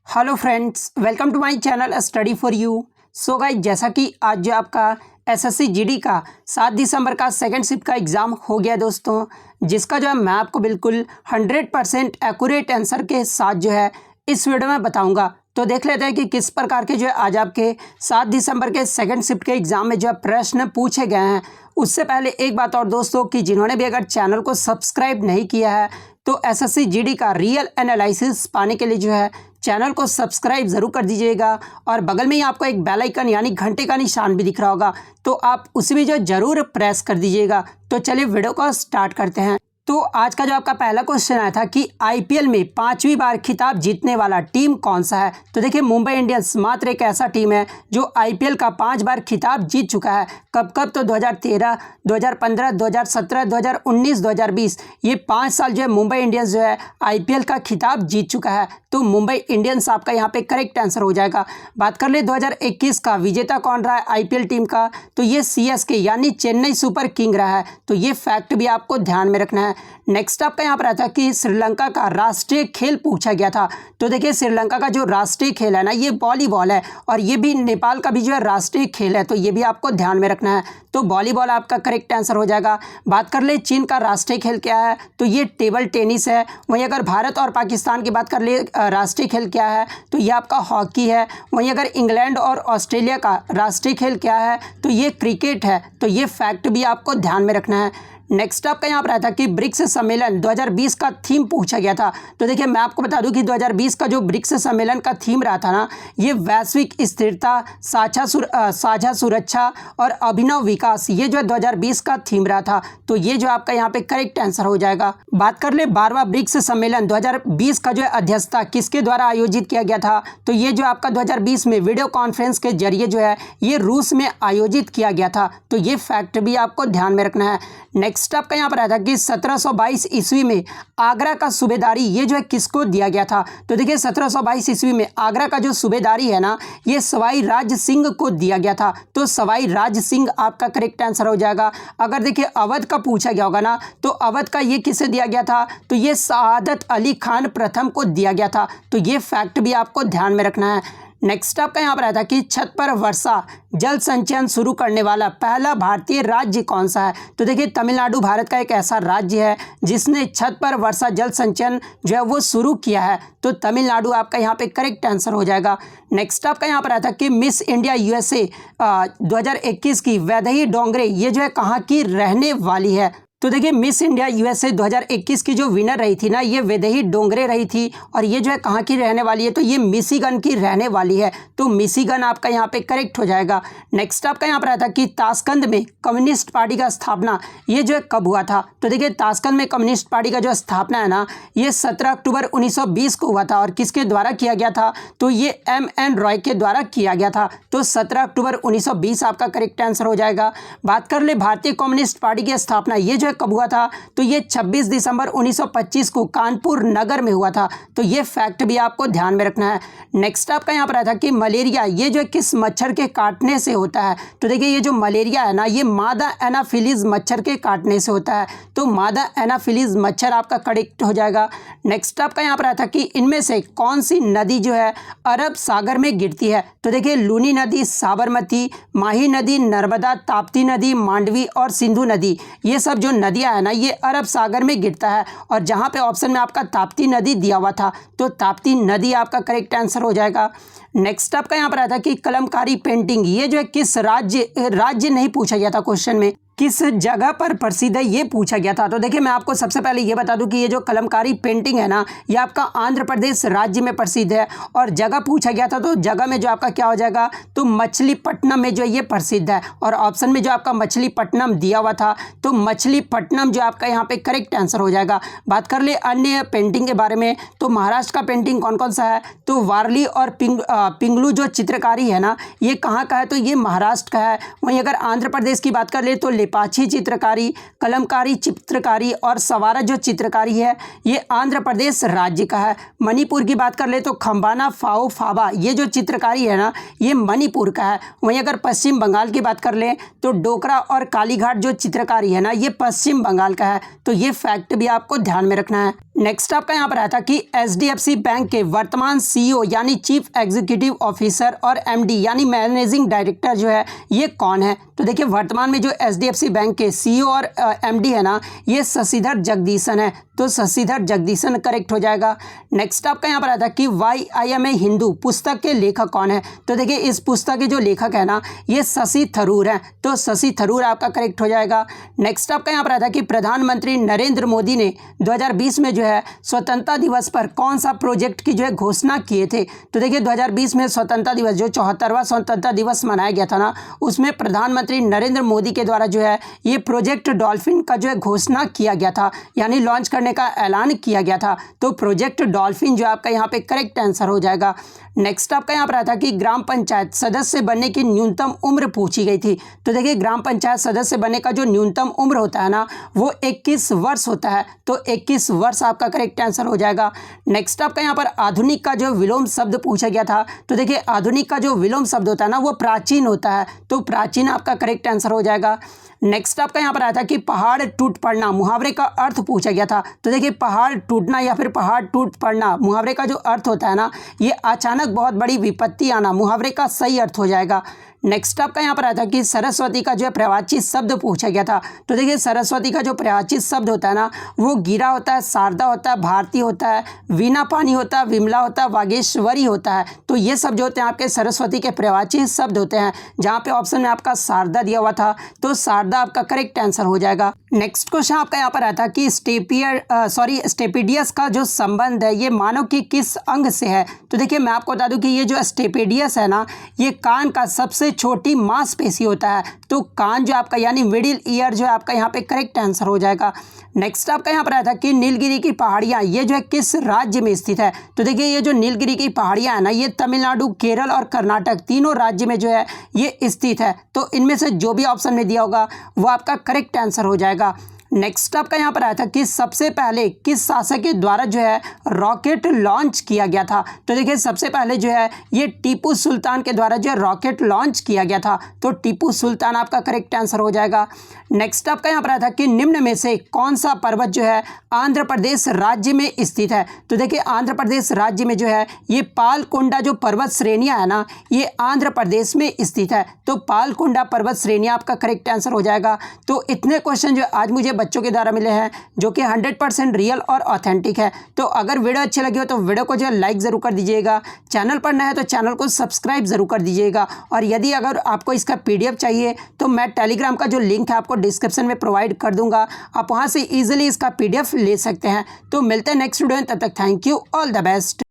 Hello friends, welcome to my channel study for you. So guys, जैसा कि आज जो आपका एसएससी जीडी का 7 दिसंबर का सेकंड शिफ्ट का एग्ज़ाम हो गया दोस्तों, जिसका जो है मैं आपको बिल्कुल 100% एक्यूरेट आंसर के साथ जो है इस वीडियो में बताऊंगा। तो देख लेते हैं कि किस प्रकार के जो है आज आपके 7 दिसंबर के सेकंड शिफ्ट के एग्ज़ाम में जो है प्रश्न पूछे गए हैं। उससे पहले एक बात और दोस्तों, कि जिन्होंने भी अगर चैनल को सब्सक्राइब नहीं किया है तो एसएससी जीडी का रियल एनालिसिस पाने के लिए जो है चैनल को सब्सक्राइब ज़रूर कर दीजिएगा। और बगल में ही आपको एक बेल आइकन यानी घंटे का निशान भी दिख रहा होगा, तो आप उसे भी जो ज़रूर प्रेस कर दीजिएगा। तो चलिए वीडियो को स्टार्ट करते हैं। तो आज का जो आपका पहला क्वेश्चन आया था कि आईपीएल में 5वीं बार खिताब जीतने वाला टीम कौन सा है। तो देखिए, मुंबई इंडियंस मात्र एक ऐसा टीम है जो आईपीएल का 5 बार खिताब जीत चुका है। कब कब? तो 2013, 2015, 2017, 2019, 2020, ये 5 साल जो है मुंबई इंडियंस जो है आईपीएल का खिताब जीत चुका है। तो मुंबई इंडियंस आपका यहाँ पे करेक्ट आंसर हो जाएगा। बात कर ले 2021 का विजेता कौन रहा है आईपीएल टीम का, तो ये सीएसके यानी चेन्नई सुपर किंग रहा है। तो ये फैक्ट भी आपको ध्यान में रखना है। नेक्स्ट आपका यहाँ पर आता है कि श्रीलंका का राष्ट्रीय खेल पूछा गया था। तो देखिए, श्रीलंका का जो राष्ट्रीय खेल है ना, ये वॉलीबॉल है, और ये भी नेपाल का भी जो है राष्ट्रीय खेल है। तो ये भी आपको ध्यान में रखना है। तो वॉलीबॉल आपका करेक्ट आंसर हो जाएगा। बात कर ले चीन का राष्ट्रीय खेल क्या है, तो ये टेबल टेनिस है। वहीं अगर भारत और पाकिस्तान की बात कर ले राष्ट्रीय खेल क्या है, तो ये आपका हॉकी है। वहीं अगर इंग्लैंड और ऑस्ट्रेलिया का राष्ट्रीय खेल क्या है, तो ये क्रिकेट है। तो ये फैक्ट भी आपको ध्यान में रखना है। नेक्स्ट आपका यहाँ पर आया था कि ब्रिक्स सम्मेलन 2020 का थीम पूछा गया था। तो देखिए, मैं आपको बता दूं कि 2020 का जो ब्रिक्स सम्मेलन का थीम रहा था ना, ये वैश्विक स्थिरता, साझा सुरक्षा और अभिनव विकास, ये जो है 2020 का थीम रहा था। तो ये जो आपका यहाँ पे करेक्ट आंसर हो जाएगा। बात कर ले 12वां ब्रिक्स सम्मेलन 2020 का जो है अध्यक्षता किसके द्वारा आयोजित किया गया था, तो ये जो आपका 2020 में वीडियो कॉन्फ्रेंस के जरिए जो है ये रूस में आयोजित किया गया था। तो ये फैक्ट भी आपको ध्यान में रखना है। नेक्स्ट आपका यहाँ पर आया था कि 1722 ईस्वी में आगरा का सूबेदारी ये जो है किसको दिया गया था। तो देखिए, 1722 ईस्वी में आगरा का जो सूबेदारी है ना, ये सवाई राज सिंह को दिया गया था। तो सवाई राज सिंह आपका करेक्ट आंसर हो जाएगा। अगर देखिए अवध का पूछा गया होगा ना, तो अवध का ये किसे दिया गया था, तो ये सआदत अली खान प्रथम को दिया गया था। तो ये फैक्ट भी आपको ध्यान में रखना है। नेक्स्ट आपका यहाँ पर आया था कि छत पर वर्षा जल संचयन शुरू करने वाला पहला भारतीय राज्य कौन सा है। तो देखिए, तमिलनाडु भारत का एक ऐसा राज्य है जिसने छत पर वर्षा जल संचयन जो है वो शुरू किया है। तो तमिलनाडु आपका यहाँ पे करेक्ट आंसर हो जाएगा। नेक्स्ट आपका यहाँ पर आया था कि मिस इंडिया यूएसए 2021 की वैदेही डोंगरे ये जो है कहाँ की रहने वाली है। तो देखिए, मिस इंडिया यूएसए 2021 की जो विनर रही थी ना, ये वैदेही डोंगरे रही थी, और ये जो है कहाँ की रहने वाली है, तो ये मिशिगन की रहने वाली है। तो मिशिगन आपका यहाँ पे करेक्ट हो जाएगा। नेक्स्ट आपका यहाँ पर आया था कि ताशकंद में कम्युनिस्ट पार्टी का स्थापना ये जो है कब हुआ था। तो देखिए, ताशकंद में कम्युनिस्ट पार्टी का जो स्थापना है ना, ये 17 अक्टूबर 1920 को हुआ था। और किसके द्वारा किया गया था, तो ये एम.एन. रॉय के द्वारा किया गया था। तो 17 अक्टूबर 1920 आपका करेक्ट आंसर हो जाएगा। बात कर ले भारतीय कम्युनिस्ट पार्टी की स्थापना ये जो कब हुआ था, तो ये 26 दिसंबर 1925 को कानपुर नगर में हुआ था। तो ये फैक्ट भी आपको ध्यान में रखना है। नेक्स्ट आपका यहाँ पर आया था कि मलेरिया ये जो किस मच्छर के काटने से होता है। तो देखिए, ये जो मलेरिया है ना, ये मादा एनाफिलीज मच्छर के काटने से होता है। तो मादा एनाफिलीज मच्छर आपका करेक्ट हो जाएगा। नेक्स्ट आपका यहाँ पर आया था कि इनमें से कौन सी नदी जो है अरब सागर में गिरती है। तो देखिए, लूनी नदी, साबरमती, माही नदी, नर्मदा, ताप्ती नदी, मांडवी और सिंधु नदी, ये सब जो नदियां है ना, ये अरब सागर में गिरता है। और जहां पे ऑप्शन में आपका ताप्ती नदी दिया हुआ था, तो ताप्ती नदी आपका करेक्ट आंसर हो जाएगा। नेक्स्ट आपका यहां पर आया था कि कलमकारी पेंटिंग ये जो है किस राज्य नहीं पूछा गया था क्वेश्चन में, किस जगह पर प्रसिद्ध है ये पूछा गया था। तो देखिए, मैं आपको सबसे पहले ये बता दूं कि ये जो कलमकारी पेंटिंग है ना, ये आपका आंध्र प्रदेश राज्य में प्रसिद्ध है। और जगह पूछा गया था, तो जगह में जो आपका क्या हो जाएगा, तो मछलीपट्टनम में जो ये प्रसिद्ध है। और ऑप्शन में जो आपका मछलीपट्टनम दिया हुआ था, तो मछलीपट्टनम जो आपका यहाँ पे करेक्ट आंसर हो जाएगा। बात कर ले अन्य पेंटिंग के बारे में, तो महाराष्ट्र का पेंटिंग कौन कौन सा है, तो वारली और पिंगलू जो चित्रकारी है ना, ये कहाँ का है, तो ये महाराष्ट्र का है। वहीं अगर आंध्र प्रदेश की बात कर ले, तो लेपाक्षी चित्रकारी, कलमकारी चित्रकारी और सवारा जो चित्रकारी है ये आंध्र प्रदेश राज्य का है। मणिपुर की बात कर ले तो खम्बाना फाओ फाबा ये जो चित्रकारी है ना ये मणिपुर का है। वहीं अगर पश्चिम बंगाल की बात कर ले तो डोकरा और कालीघाट जो चित्रकारी है ना ये पश्चिम बंगाल का है। तो ये फैक्ट भी आपको ध्यान में रखना है। नेक्स्ट आपका यहाँ पर आता कि HDFC बैंक के वर्तमान CEO यानी चीफ एग्जीक्यूटिव ऑफिसर और MD यानी मैनेजिंग डायरेक्टर जो है ये कौन है। तो देखिए वर्तमान में जो HDFC बैंक के CEO और MD है ना ये शशिधर जगदीशन है। तो शशिधर जगदीशन करेक्ट हो जाएगा। नेक्स्ट आपका यहाँ पर आता कि YIMA हिंदू पुस्तक के लेखक कौन है। तो देखिए इस पुस्तक के जो लेखक है ना ये शशि थरूर हैं। तो शशि थरूर आपका करेक्ट हो जाएगा। नेक्स्ट आपका यहाँ पर आता कि प्रधानमंत्री नरेंद्र मोदी ने 2020 में जो है स्वतंत्रता दिवस पर कौन सा प्रोजेक्ट की जो है घोषणा किए थे। तो देखिए 2020 में स्वतंत्रता दिवस जो 74वां स्वतंत्रता दिवस मनाया गया था ना उसमें प्रधानमंत्री नरेंद्र मोदी के द्वारा जो है ये प्रोजेक्ट डॉल्फिन का जो है घोषणा किया गया था यानी लॉन्च करने का ऐलान किया गया था। तो प्रोजेक्ट डॉल्फिन जो आपका यहाँ पे करेक्ट आंसर हो जाएगा। नेक्स्ट आपका यहाँ पर आता कि ग्राम पंचायत सदस्य बनने की न्यूनतम उम्र पूछी गई थी। तो देखिए ग्राम पंचायत सदस्य बनने का जो न्यूनतम उम्र होता है ना वो 21 वर्ष होता है। तो 21 वर्ष आपका करेक्ट आंसर हो जाएगा। नेक्स्ट आपका यहाँ पर आधुनिक का जो विलोम शब्द पूछा गया था। तो देखिए आधुनिक का जो विलोम शब्द होता है ना वो प्राचीन होता है। तो प्राचीन आपका करेक्ट आंसर हो जाएगा। नेक्स्ट आपका यहाँ पर आया था कि पहाड़ टूट पड़ना मुहावरे का अर्थ पूछा गया था। तो देखिए पहाड़ टूटना या फिर पहाड़ टूट पड़ना मुहावरे का जो अर्थ होता है ना ये अचानक बहुत बड़ी विपत्ति आना मुहावरे का सही अर्थ हो जाएगा। नेक्स्ट आपका यहाँ पर आया था कि सरस्वती का जो है पर्यायवाची शब्द पूछा गया था। तो देखिए सरस्वती का जो पर्यायवाची शब्द होता है ना वो गिरा होता है, शारदा होता है, भारती होता है, वीणा पानी होता है, विमला होता है, वागेश्वरी होता है। तो ये सब जो होते हैं आपके सरस्वती के पर्यायवाची शब्द होते हैं। जहाँ पे ऑप्शन में आपका शारदा दिया हुआ था तो शारदा आपका करेक्ट आंसर हो जाएगा। नेक्स्ट क्वेश्चन आपका यहाँ पर आता है कि स्टेपिडियस का जो संबंध है ये मानव के किस अंग से है। तो देखिए मैं आपको बता दूं कि ये जो स्टेपिडियस है ना ये कान का सबसे छोटी मांसपेशी होता है। तो कान जो आपका यानी मिडिल ईयर जो है आपका यहाँ पे करेक्ट आंसर हो जाएगा। नेक्स्ट आपका यहाँ पर आया था कि नीलगिरी की पहाड़ियाँ ये जो है किस राज्य में स्थित है। तो देखिए ये जो नीलगिरी की पहाड़ियाँ है ना ये तमिलनाडु, केरल और कर्नाटक तीनों राज्य में जो है ये स्थित है। तो इनमें से जो भी ऑप्शन में दिया होगा वो आपका करेक्ट आंसर हो जाएगा। नेक्स्ट आपका यहाँ पर आया था कि सबसे पहले किस शासक के द्वारा जो है रॉकेट लॉन्च किया गया था। तो देखिए सबसे पहले जो है ये टीपू सुल्तान के द्वारा जो है रॉकेट लॉन्च किया गया था। तो टीपू सुल्तान आपका करेक्ट आंसर हो जाएगा। नेक्स्ट आपका यहाँ पर आया था कि निम्न में से कौन सा पर्वत जो है आंध्र प्रदेश राज्य में स्थित है। तो देखिए आंध्र प्रदेश राज्य में जो है ये पालकोंडा जो पर्वत श्रेणियाँ है ना ये आंध्र प्रदेश में स्थित है। तो पालकोंडा पर्वत श्रेणियाँ आपका करेक्ट आंसर हो जाएगा। तो इतने क्वेश्चन जो आज मुझे बच्चों के द्वारा मिले हैं जो कि 100% रियल और ऑथेंटिक है। तो अगर वीडियो अच्छी लगी हो तो वीडियो को जो है लाइक ज़रूर कर दीजिएगा। चैनल पर नया है तो चैनल को सब्सक्राइब ज़रूर कर दीजिएगा। और यदि अगर आपको इसका PDF चाहिए तो मैं टेलीग्राम का जो लिंक है आपको डिस्क्रिप्शन में प्रोवाइड कर दूंगा। आप वहां से ईजिली इसका PDF ले सकते हैं। तो मिलते हैं नेक्स्ट वीडियो में, तब तक thank you, all the best.